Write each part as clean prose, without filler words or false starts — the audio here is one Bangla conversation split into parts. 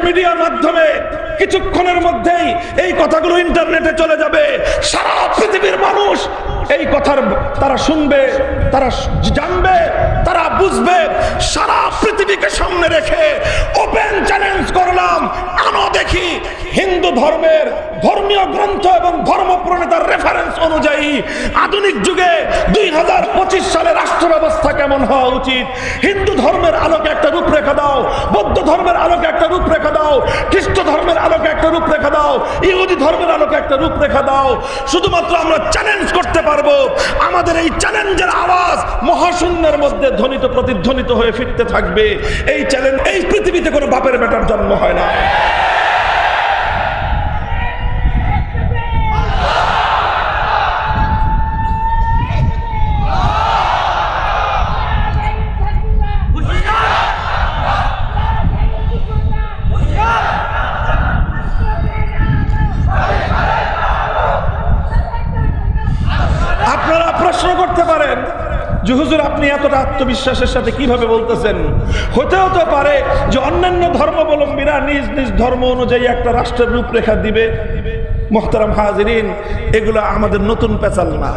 মিডিয়ার মাধ্যমে কিছুক্ষণের মধ্যেই এই কথাগুলো ইন্টারনেটে চলে যাবে। সারা পৃথিবীর মানুষ এই কথার তারা শুনবে, তারা জানবে, তারা বুঝবে। সারা পৃথিবীকে সামনে রেখে ওপেন চ্যালেঞ্জ করলাম, আনো দেখি হিন্দু ধর্মের ধর্মীয় গ্রন্থ এবং ধর্ম প্রণেতার রেফারেন্স অনুযায়ী আধুনিক যুগে 2025 সালে রাষ্ট্র ব্যবস্থা কেমন হওয়া উচিত। হিন্দু ধর্মের আলোকে একটা রূপরেখা দাও, বৌদ্ধ ধর্মের আলোকে একটা রূপরেখা দাও, খ্রিস্ট ধর্মের আলোকে একটা রূপরেখা দাও, ইহুদি ধর্মের আলোকে একটা রূপরেখা দাও। শুধুমাত্র আমরা চ্যালেঞ্জ করতে পারবো। আমাদের এই চ্যালেঞ্জের আওয়াজ মহাশূন্যের মধ্যে ধ্বনিত প্রতিধ্বনিত হয়ে ফিরতে থাকবে। এই চ্যালেঞ্জ, এই পৃথিবীতে কোনো বাপের বেটার জন্ম হয় না। আপনারা প্রশ্ন করতে পারেন যে হুজুর আপনি এতটা আত্মবিশ্বাসের সাথে কিভাবে বলতেছেন? হতেও তো পারে যে অন্যান্য ধর্মাবলম্বীরা নিজ নিজ ধর্ম অনুযায়ী একটা রাষ্ট্রের রূপরেখা দিবে। মুহতারাম হাজিরিন, এগুলো আমাদের নতুন পেঁচাল না,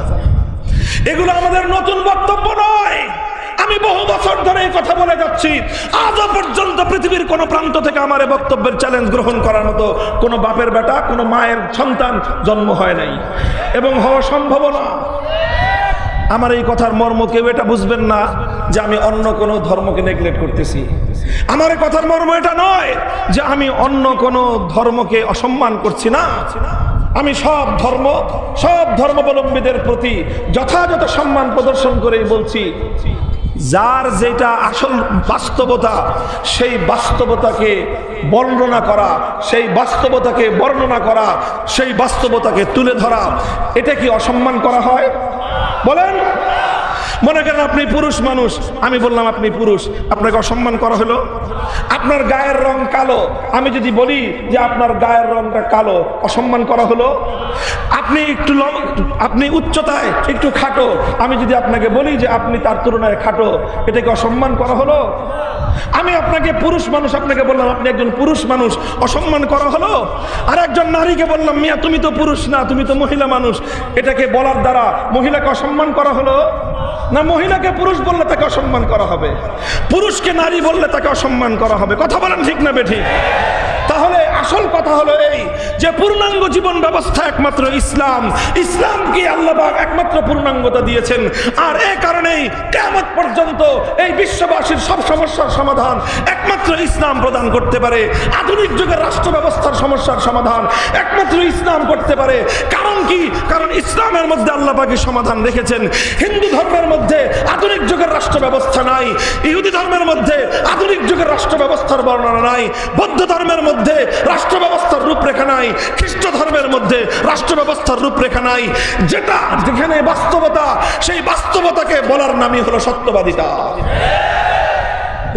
এগুলো আমাদের নতুন বক্তব্য নয়। আমি বহু বছর ধরে এই কথা বলে যাচ্ছি, আজও পর্যন্ত পৃথিবীর কোন প্রান্ত থেকে আমার এই বক্তব্যের চ্যালেঞ্জ গ্রহণ করার মতো কোন বাপের বেটা, কোন মায়ের সন্তান জন্ম হয় নাই এবং হওয়া সম্ভব না। আমার এই কথার মর্ম কেউ এটা বুঝবেন না যে আমি অন্য কোনো ধর্মকে নেগলেক্ট করতেছি। আমার এই কথার মর্ম এটা নয় যে আমি অন্য কোনো ধর্মকে অসম্মান করছি না। আমি সব ধর্মাবলম্বীদের প্রতি যথাযথ সম্মান প্রদর্শন করেই বলছি, যার যেটা আসল বাস্তবতা সেই বাস্তবতাকে বর্ণনা করা, সেই বাস্তবতাকে বর্ণনা করা, সেই বাস্তবতাকে তুলে ধরা, এটা কি অসম্মান করা হয়? বলেন। মনে করেন আপনি পুরুষ মানুষ, আমি বললাম আপনি পুরুষ, আপনাকে অসম্মান করা হলো। আপনার গায়ের রং কালো, আমি যদি বলি যে আপনার গায়ের রংটা কালো, অসম্মান করা হলো। আপনি উচ্চতায় একটু খাটো, আমি যদি আপনাকে বলি যে আপনি তার তুলনায় খাটো, এটাকে অসম্মান করা হলো। আমি আপনাকে পুরুষ মানুষ, আপনাকে বললাম আপনি একজন পুরুষ মানুষ, অসম্মান করা হলো। আর একজন নারীকে বললাম মিয়া তুমি তো পুরুষ না, তুমি তো মহিলা মানুষ, এটাকে বলার দ্বারা মহিলাকে অসম্মান করা হলো না? মহিলাকে পুরুষ বললে তাকে অসম্মান করা হবে, পুরুষকে নারী বললে তাকে অসম্মান করা হবে। কথা বলেন ঠিক না বেঠিক? তাহলে আসল কথা হলো এই যে পূর্ণাঙ্গ জীবন ব্যবস্থা একমাত্র ইসলাম। ইসলামকে আল্লাহ পাক একমাত্র পূর্ণাঙ্গতা দিয়েছেন। আর এই কারণেই কিয়ামত পর্যন্ত এই বিশ্ববাসীর সব সমস্যার সমাধান একমাত্র ইসলাম প্রদান করতে পারে। আধুনিক যুগের রাষ্ট্র ব্যবস্থার সমস্যার সমাধান একমাত্র ইসলাম করতে পারে। কারণ কি? কারণ ইসলামের মধ্যে আল্লাহ পাক সমাধান রেখেছেন। হিন্দু ধর্মের মধ্যে আধুনিক যুগের রাষ্ট্র ব্যবস্থা নাই, ইহুদি ধর্মের মধ্যে আধুনিক যুগের রাষ্ট্র ব্যবস্থার বর্ণনা নাই, বৌদ্ধ ধর্মের মধ্যে রাষ্ট্র ব্যবস্থার রূপরেখা নাই, খ্রিস্ট ধর্মের মধ্যে রাষ্ট্র ব্যবস্থার রূপরেখা নাই। যেখানে বাস্তবতা, সেই বাস্তবতাকে বলার নামই হলো সত্যবাদিতা।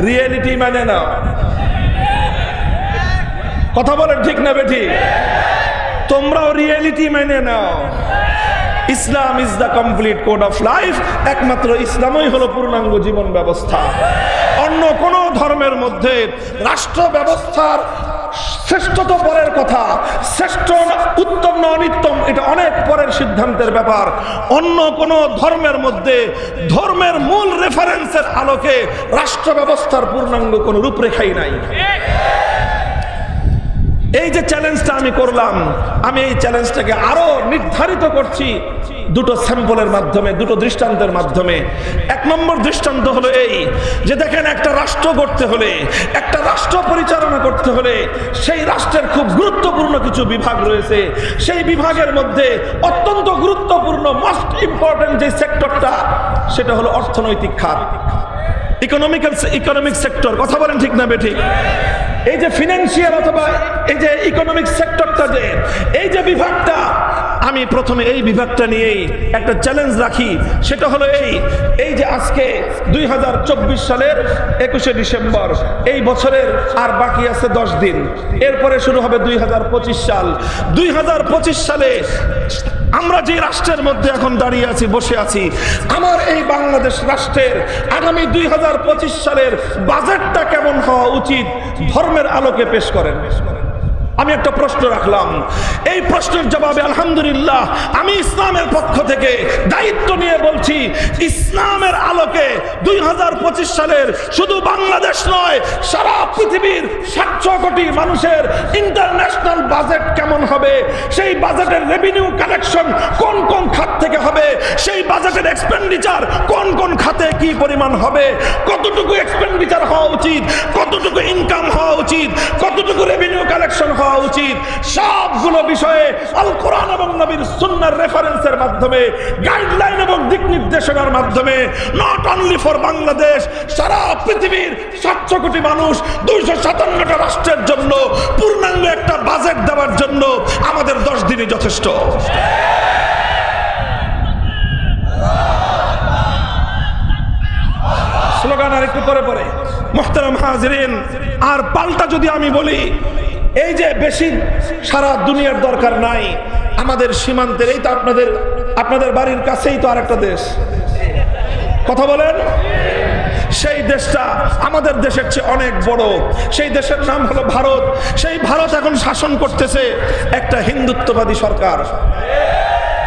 রিয়েলিটি মানে না। কথা বলেন ঠিক না বেঠিক? তোমরাও রিয়েলিটি মেনে নাও। Islam is the complete code of life. একমাত্র ইসলামই হলো পূর্ণাঙ্গ জীবন ব্যবস্থা। অন্য কোন ধর্মের মধ্যে রাষ্ট্র ব্যবস্থার শ্রেষ্ঠত পরের কথা, শ্রেষ্ঠ উত্তম না অনিত্তম এটা অনেক পরের সিদ্ধান্তের ব্যাপার। অন্য কোন ধর্মের মধ্যে ধর্মের মূল রেফারেন্সের আলোকে রাষ্ট্র ব্যবস্থার পূর্ণাঙ্গ কোন রূপরেখাই নাই। এই যে চ্যালেঞ্জটা আমি করলাম, আমি এই চ্যালেঞ্জটাকে আরো নির্ধারিত করছি দুটো স্যাম্পলের মাধ্যমে, দুটো দৃষ্টান্তের মাধ্যমে। এক নম্বর দৃষ্টান্ত হলো এই যে দেখেন, একটা রাষ্ট্র গড়তে হলে, একটা রাষ্ট্র পরিচালনা করতে হলে সেই রাষ্ট্রের খুব গুরুত্বপূর্ণ কিছু বিভাগ রয়েছে। সেই বিভাগের মধ্যে অত্যন্ত গুরুত্বপূর্ণ, মোস্ট ইম্পর্টেন্ট যে সেক্টরটা, সেটা হলো অর্থনৈতিক খাত, ইকোনমিক সেক্টর। কথা বলেন ঠিক না বেঠিক? এই যে ফিনান্সিয়াল অথবা এই যে ইকোনমিক সেক্টরটা, যে এই যে বিভাগটা, আমি প্রথমে এই বিভাগটা নিয়েই একটা চ্যালেঞ্জ রাখি। সেটা হলো এই যে আজকে 2024 সালের 21শে ডিসেম্বর, এই বছরের আর বাকি আছে 10 দিন, এরপরে শুরু হবে 2025 সাল। 2025 সালে আমরা যে রাষ্ট্রের মধ্যে এখন দাঁড়িয়ে আছি, বসে আছি, আমার এই বাংলাদেশ রাষ্ট্রের আগামী 2025 সালের বাজেটটা কেমন হওয়া উচিত, ধর্ম ধর্মের আলোকে পেশ করেন। আমি একটা প্রশ্ন রাখলাম, এই প্রশ্নের জবাবে আলহামদুলিল্লাহ আমি ইসলামের পক্ষ থেকে দায়িত্ব নিয়ে বলছি, ইসলামের আলোকে 2025 সালের শুধু বাংলাদেশ নয়, সারা পৃথিবীর 700 কোটি মানুষের ইন্টারন্যাশনাল বাজেট কেমন হবে, সেই বাজেটের রেভিনিউ কালেকশন কোন কোন খাত থেকে হবে, সেই বাজেটের এক্সপেন্ডিচার কোন কোন খাতে কি পরিমাণ হবে, কতটুকু এক্সপেন্ডিচার হওয়া উচিত, কতটুকু ইনকাম হওয়া উচিত, কতটুকু রেভিনিউ কালেকশন হওয়া উচিত, সবগুলো বিষয়ে আল কোরআন এবং নবীর সুন্নাহর রেফারেন্সের মাধ্যমে, গাইডলাইন এবং দিক নির্দেশনার মাধ্যমে, নট অনলি ফর বাংলাদেশ, সারা পৃথিবীর 700 কোটি মানুষ 257টা রাষ্ট্রের জন্য পূর্ণাঙ্গ একটা বাজেট দেওয়ার জন্য আমাদের 10 দিনই যথেষ্ট। স্লোগান আর একটু পরে পরে। মুহতারাম হাজিরিন, আর পাল্টা যদি আমি বলি, এই যে বেশি সারা দুনিয়ার দরকার নাই, আমাদের সীমান্তের, এই তো আপনাদের বাড়ির কাছেই তো আরেকটা দেশ, কথা বলেন, সেই দেশটা আমাদের দেশের চেয়ে অনেক বড়, সেই দেশের নাম হলো ভারত। সেই ভারত এখন শাসন করতেছে একটা হিন্দুত্ববাদী সরকার,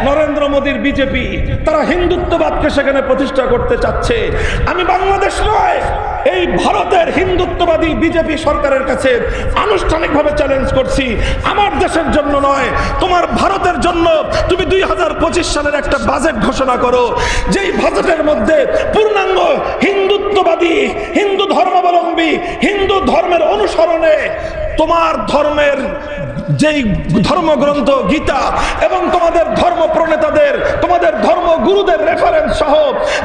নরেন্দ্র মোদীর বিজেপি। তারা হিন্দুত্ববাদকে সেখানে প্রতিষ্ঠা করতে চাচ্ছে। আমি বাংলাদেশ নয়, এই ভারতের হিন্দুত্ববাদী বিজেপি সরকারের কাছে আনুষ্ঠানিকভাবে চ্যালেঞ্জ করছি, আমার দেশের জন্য নয়, তোমার ভারতের জন্য তুমি 2025 সালের একটা বাজেট ঘোষণা করো, যেই বাজেটের মধ্যে পূর্ণাঙ্গ হিন্দুত্ববাদী, হিন্দু ধর্মাবলম্বী, হিন্দু ধর্মের অনুসরণে তোমার ধর্মের যেই ধর্মগ্রন্থ গীতা এবং তোমাদের ধর্ম প্রণেতাদের, তোমাদের ধর্মগুরুদের রেফারেন্স সহ,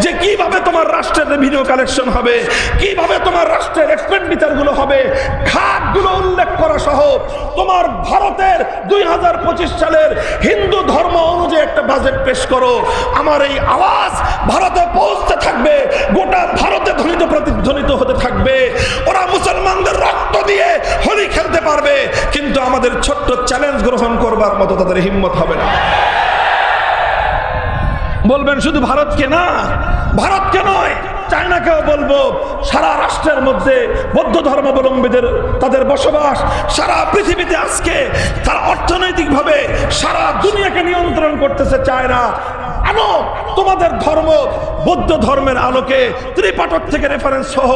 যে কিভাবে তোমার রাষ্ট্রের রেভিনিউ কালেকশন হবে, কিভাবে তোমার রাষ্ট্রের এক্সপেন্ডিচার গুলো হবে, খাতগুলো উল্লেখ করা সহ তোমার ভারতের 2025 সালের হিন্দু ধর্ম অনুযায়ী একটা বাজেট পেশ করো। আমার এই আওয়াজ ভারতে পৌঁছতে থাকবে, গোটা ভারতে ধ্বনিত প্রতিধ্বনিত হতে থাকবে। ওরা মুসলমানদের রক্ত দিয়ে হোলি খেলতে পারবে, কিন্তু আমাদের ছোট্ট চ্যালেঞ্জ গ্রহণ করবার মতো তাদের হিম্মত হবে না। বলবেন শুধু ভারতকে না, ভারতকে নয়, চায়নাকেও বলবো, সারা রাষ্ট্রের মধ্যে বৌদ্ধ ধর্মাবলম্বীদের তাদের বসবাস, সারা পৃথিবীতে আজকে তারা অর্থনৈতিকভাবে সারা দুনিয়াকে নিয়ন্ত্রণ করতেছে চায়না। আনো তোমাদের ধর্ম, বৌদ্ধ ধর্মের আলোকে ত্রিপাঠক থেকে রেফারেন্স সহ,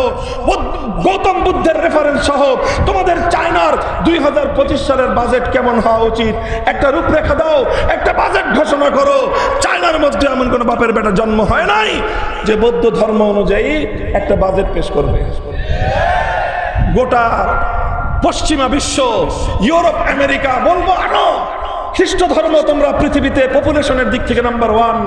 গৌতম বুদ্ধের রেফারেন্স সহ তোমাদের চায়নার 2025 সালের বাজেট কেমন হওয়া উচিত একটা রূপরেখা দাও, একটা বাজেট ঘোষণা করো। চায়নার মধ্যে এমন কোন বাপের বেটা জন্ম হয় নাই যে বৌদ্ধ ধর্ম অনুযায়ী একটা বাজেট পেশ করবে। গোটা পশ্চিমা বিশ্ব, ইউরোপ, আমেরিকা বলবো আনো। খ্রিস্ট ধর্ম তোমরা পৃথিবীতে পপুলেশনের দিক থেকে নাম্বার 1।